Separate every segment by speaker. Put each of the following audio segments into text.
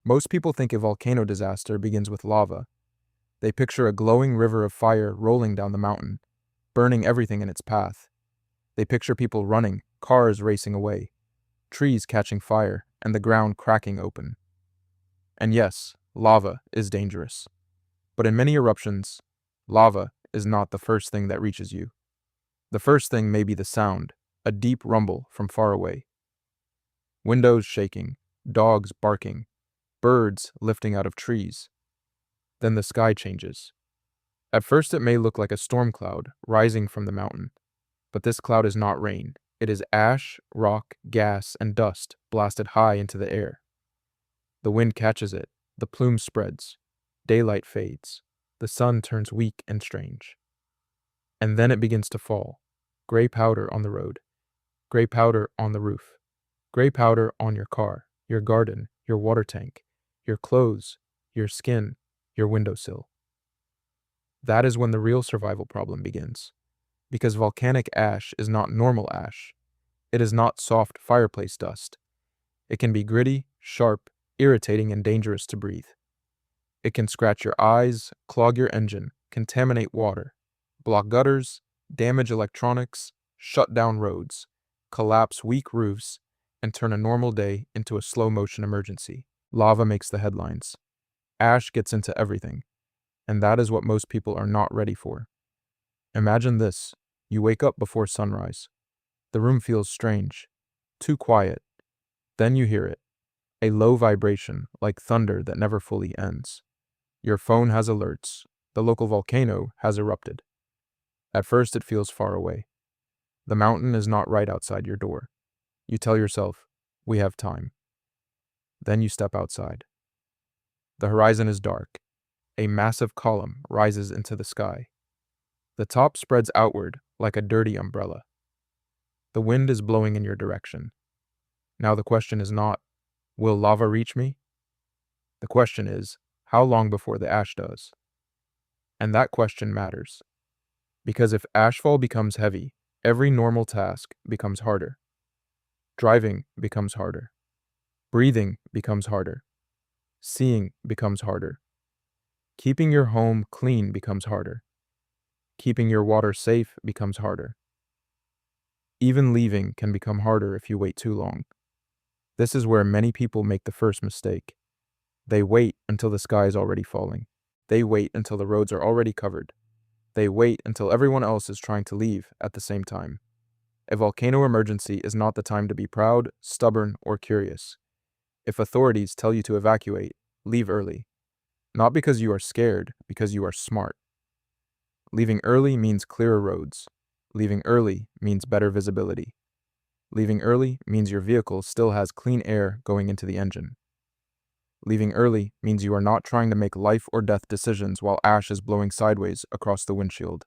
Speaker 1: Most people think a volcano disaster begins with lava. They picture a glowing river of fire rolling down the mountain, burning everything in its path. They picture people running, cars racing away, trees catching fire, and the ground cracking open. And yes, lava is dangerous. But in many eruptions, lava is not the first thing that reaches you. The first thing may be the sound, a deep rumble from far away. Windows shaking, dogs barking, birds lifting out of trees. Then the sky changes. At first, it may look like a storm cloud rising from the mountain, but this cloud is not rain. It is ash, rock, gas, and dust blasted high into the air. The wind catches it, the plume spreads, daylight fades, the sun turns weak and strange. And then it begins to fall. Gray powder on the road, gray powder on the roof, gray powder on your car, your garden, your water tank, your clothes, your skin, your windowsill. That is when the real survival problem begins. Because volcanic ash is not normal ash. It is not soft fireplace dust. It can be gritty, sharp, irritating, and dangerous to breathe. It can scratch your eyes, clog your engine, contaminate water, block gutters, damage electronics, shut down roads, collapse weak roofs, and turn a normal day into a slow-motion emergency. Lava makes the headlines. Ash gets into everything, and that is what most people are not ready for. Imagine this. You wake up before sunrise. The room feels strange, too quiet. Then you hear it, a low vibration like thunder that never fully ends. Your phone has alerts. The local volcano has erupted. At first, it feels far away. The mountain is not right outside your door. You tell yourself, we have time. Then you step outside. The horizon is dark. A massive column rises into the sky. The top spreads outward like a dirty umbrella. The wind is blowing in your direction. Now the question is not, will lava reach me? The question is, how long before the ash does? And that question matters. Because if ashfall becomes heavy, every normal task becomes harder. Driving becomes harder. Breathing becomes harder. Seeing becomes harder. Keeping your home clean becomes harder. Keeping your water safe becomes harder. Even leaving can become harder if you wait too long. This is where many people make the first mistake. They wait until the sky is already falling. They wait until the roads are already covered. They wait until everyone else is trying to leave at the same time. A volcano emergency is not the time to be proud, stubborn, or curious. If authorities tell you to evacuate, leave early. Not because you are scared, because you are smart. Leaving early means clearer roads. Leaving early means better visibility. Leaving early means your vehicle still has clean air going into the engine. Leaving early means you are not trying to make life or death decisions while ash is blowing sideways across the windshield.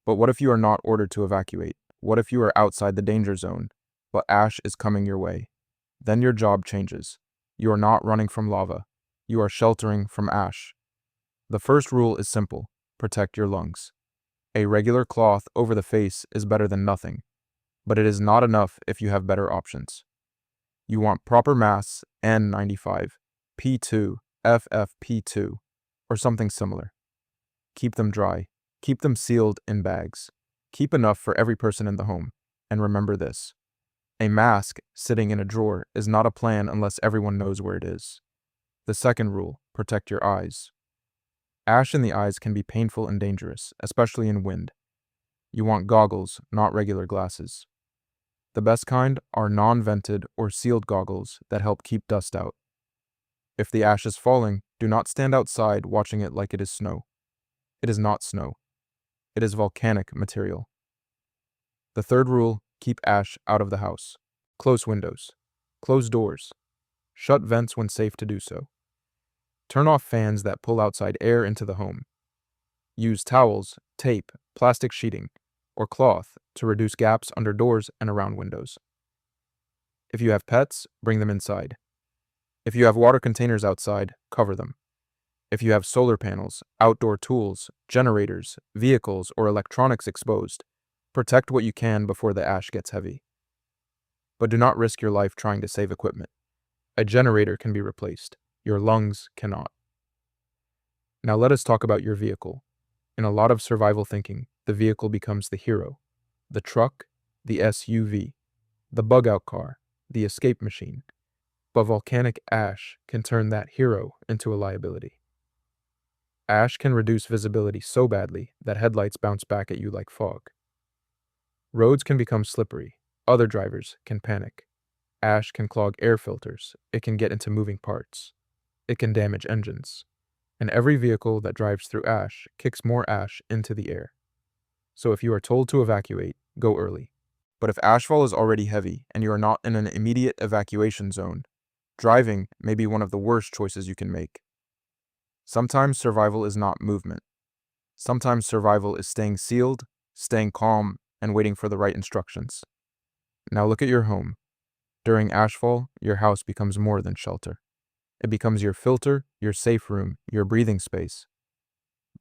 Speaker 1: But what if you are not ordered to evacuate? What if you are outside the danger zone, but ash is coming your way? Then your job changes. You are not running from lava. You are sheltering from ash. The first rule is simple: protect your lungs. A regular cloth over the face is better than nothing, but it is not enough if you have better options. You want proper masks, N95, P2, FFP2, or something similar. Keep them dry. Keep them sealed in bags. Keep enough for every person in the home. And remember this: a mask sitting in a drawer is not a plan unless everyone knows where it is. The second rule: protect your eyes. Ash in the eyes can be painful and dangerous, especially in wind. You want goggles, not regular glasses. The best kind are non-vented or sealed goggles that help keep dust out. If the ash is falling, do not stand outside watching it like it is snow. It is not snow. It is volcanic material. The third rule: keep ash out of the house. Close windows. Close doors. Shut vents when safe to do so. Turn off fans that pull outside air into the home. Use towels, tape, plastic sheeting, or cloth to reduce gaps under doors and around windows. If you have pets, bring them inside. If you have water containers outside, cover them. If you have solar panels, outdoor tools, generators, vehicles, or electronics exposed, protect what you can before the ash gets heavy. But do not risk your life trying to save equipment. A generator can be replaced. Your lungs cannot. Now let us talk about your vehicle. In a lot of survival thinking, the vehicle becomes the hero. The truck, the SUV, the bug-out car, the escape machine. But volcanic ash can turn that hero into a liability. Ash can reduce visibility so badly that headlights bounce back at you like fog. Roads can become slippery. Other drivers can panic. Ash can clog air filters. It can get into moving parts. It can damage engines. And every vehicle that drives through ash kicks more ash into the air. So if you are told to evacuate, go early. But if ashfall is already heavy and you are not in an immediate evacuation zone, driving may be one of the worst choices you can make. Sometimes survival is not movement. Sometimes survival is staying sealed, staying calm, and waiting for the right instructions. Now look at your home. During ashfall, your house becomes more than shelter. It becomes your filter, your safe room, your breathing space.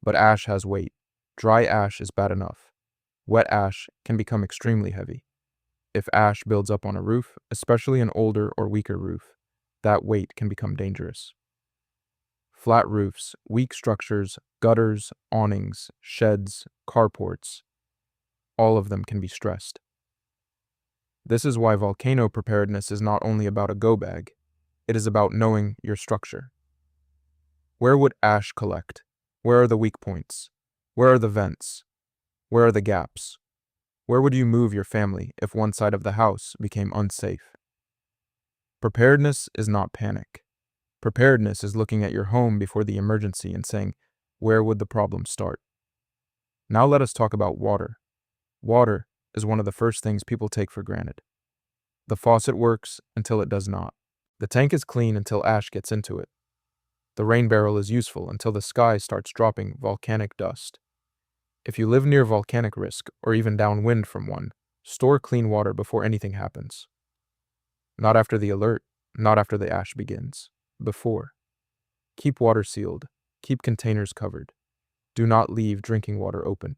Speaker 1: But ash has weight. Dry ash is bad enough. Wet ash can become extremely heavy. If ash builds up on a roof, especially an older or weaker roof, that weight can become dangerous. Flat roofs, weak structures, gutters, awnings, sheds, carports, all of them can be stressed. This is why volcano preparedness is not only about a go bag, it is about knowing your structure. Where would ash collect? Where are the weak points? Where are the vents? Where are the gaps? Where would you move your family if one side of the house became unsafe? Preparedness is not panic. Preparedness is looking at your home before the emergency and saying, where would the problem start? Now let us talk about water. Water is one of the first things people take for granted. The faucet works until it does not. The tank is clean until ash gets into it. The rain barrel is useful until the sky starts dropping volcanic dust. If you live near volcanic risk or even downwind from one, store clean water before anything happens. Not after the alert, not after the ash begins. Before. Keep water sealed. Keep containers covered. Do not leave drinking water open.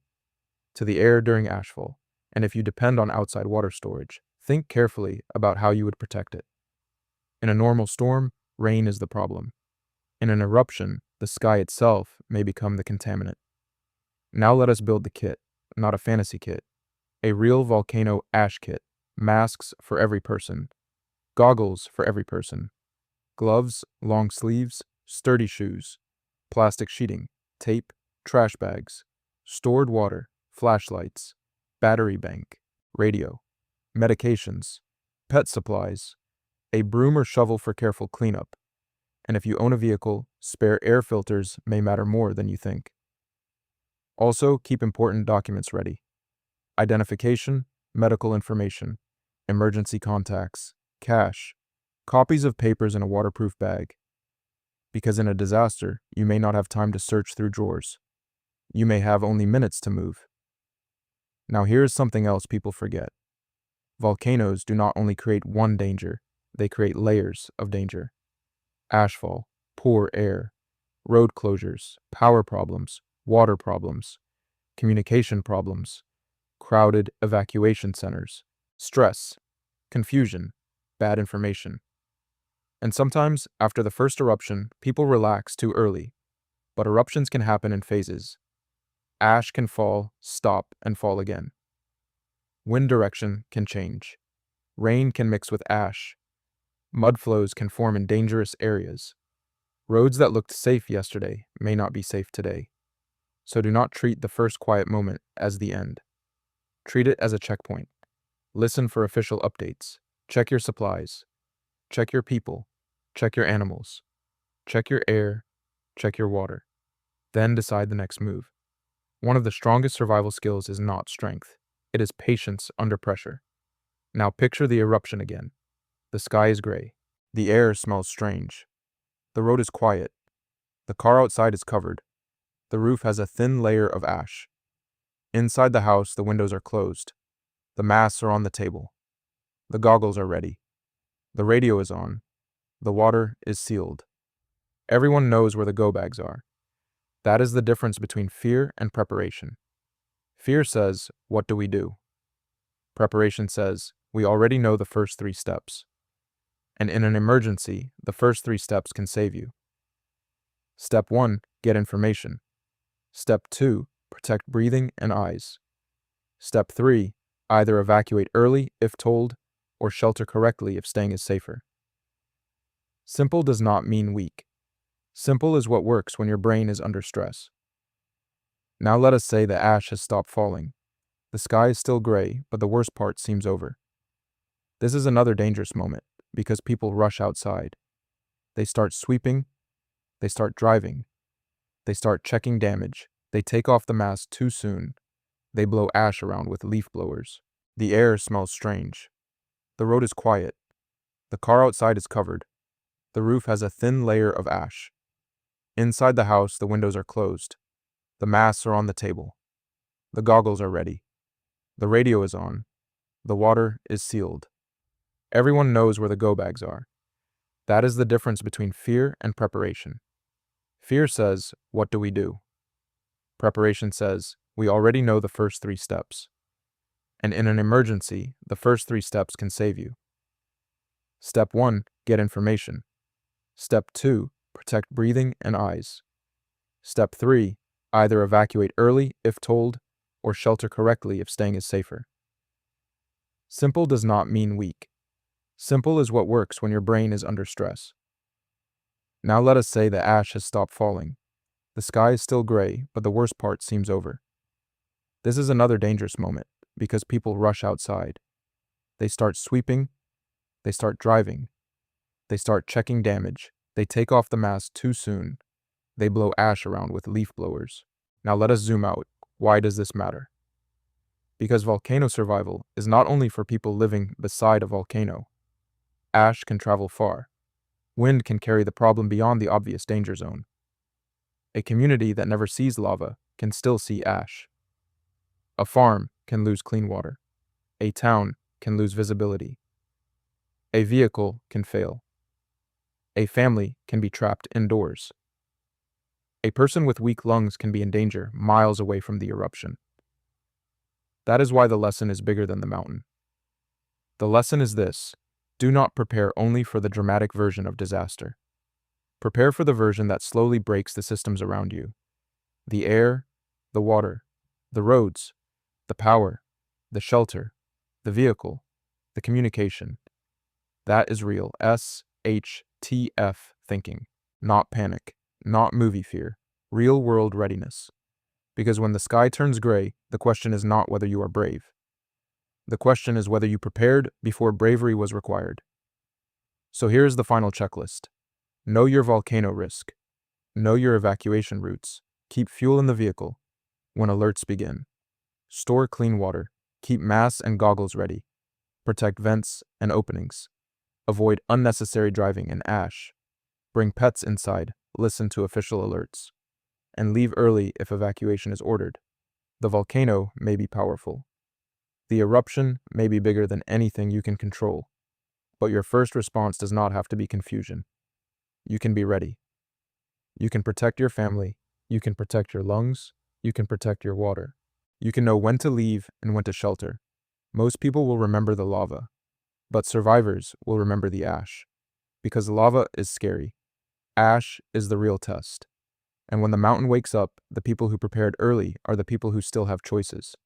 Speaker 1: To the air during ashfall, and if you depend on outside water storage, think carefully about how you would protect it. In a normal storm, rain is the problem. In an eruption, the sky itself may become the contaminant. Now let us build the kit, not a fantasy kit. A real volcano ash kit. Masks for every person. Goggles for every person. Gloves, long sleeves, sturdy shoes. Plastic sheeting, tape, trash bags. Stored water, flashlights, battery bank, radio, medications, pet supplies, a broom or shovel for careful cleanup. And if you own a vehicle, spare air filters may matter more than you think. Also, keep important documents ready. Identification, medical information, emergency contacts, cash, copies of papers in a waterproof bag. Because in a disaster, you may not have time to search through drawers. You may have only minutes to move. Now here's something else people forget. Volcanoes do not only create one danger, they create layers of danger. Ashfall, poor air, road closures, power problems, water problems, communication problems, crowded evacuation centers, stress, confusion, bad information. And sometimes, after the first eruption, people relax too early. But eruptions can happen in phases. Ash can fall, stop, and fall again. Wind direction can change. Rain can mix with ash. Mud flows can form in dangerous areas. Roads that looked safe yesterday may not be safe today. So do not treat the first quiet moment as the end. Treat it as a checkpoint. Listen for official updates. Check your supplies. Check your people. Check your animals. Check your air. Check your water. Then decide the next move. One of the strongest survival skills is not strength. It is patience under pressure. Now picture the eruption again. The sky is gray. The air smells strange. The road is quiet. The car outside is covered. The roof has a thin layer of ash. Inside the house, the windows are closed. The masks are on the table. The goggles are ready. The radio is on. The water is sealed. Everyone knows where the go bags are. That is the difference between fear and preparation. Fear says, what do we do? Preparation says, we already know the first 3 steps. And in an emergency, the first 3 steps can save you. Step 1, get information. Step 2, protect breathing and eyes. Step 3, either evacuate early if told, or shelter correctly if staying is safer. Simple does not mean weak. Simple is what works when your brain is under stress. Now let us say the ash has stopped falling. The sky is still gray, but the worst part seems over. This is another dangerous moment, because people rush outside. They start sweeping, they start driving, they start checking damage, they take off the mask too soon, they blow ash around with leaf blowers. The air smells strange. The road is quiet. The car outside is covered. The roof has a thin layer of ash. Inside the house, the windows are closed. The masks are on the table. The goggles are ready. The radio is on. The water is sealed. Everyone knows where the go bags are. That is the difference between fear and preparation. Fear says, what do we do? Preparation says, we already know the first 3 steps. And in an emergency, the first 3 steps can save you. Step 1, get information. Step 2, protect breathing and eyes. Step 3, either evacuate early if told, or shelter correctly if staying is safer. Simple does not mean weak. Simple is what works when your brain is under stress. Now let us say the ash has stopped falling. The sky is still gray, but the worst part seems over. This is another dangerous moment, because people rush outside. They start sweeping, they start driving, they start checking damage, they take off the mask too soon, they blow ash around with leaf blowers. Now let us zoom out. Why does this matter? Because volcano survival is not only for people living beside a volcano. Ash can travel far. Wind can carry the problem beyond the obvious danger zone. A community that never sees lava can still see ash. A farm can lose clean water. A town can lose visibility. A vehicle can fail. A family can be trapped indoors. A person with weak lungs can be in danger miles away from the eruption. That is why the lesson is bigger than the mountain. The lesson is this: do not prepare only for the dramatic version of disaster. Prepare for the version that slowly breaks the systems around you. The air, the water, the roads, the power, the shelter, the vehicle, the communication. That is real SHTF thinking, not panic, not movie fear, real-world readiness. Because when the sky turns gray, the question is not whether you are brave. The question is whether you prepared before bravery was required. So here is the final checklist. Know your volcano risk. Know your evacuation routes. Keep fuel in the vehicle when alerts begin. Store clean water. Keep masks and goggles ready. Protect vents and openings. Avoid unnecessary driving and ash. Bring pets inside. Listen to official alerts. And leave early if evacuation is ordered. The volcano may be powerful. The eruption may be bigger than anything you can control. But your first response does not have to be confusion. You can be ready. You can protect your family. You can protect your lungs. You can protect your water. You can know when to leave and when to shelter. Most people will remember the lava, but survivors will remember the ash. Because lava is scary. Ash is the real test. And when the mountain wakes up, the people who prepared early are the people who still have choices.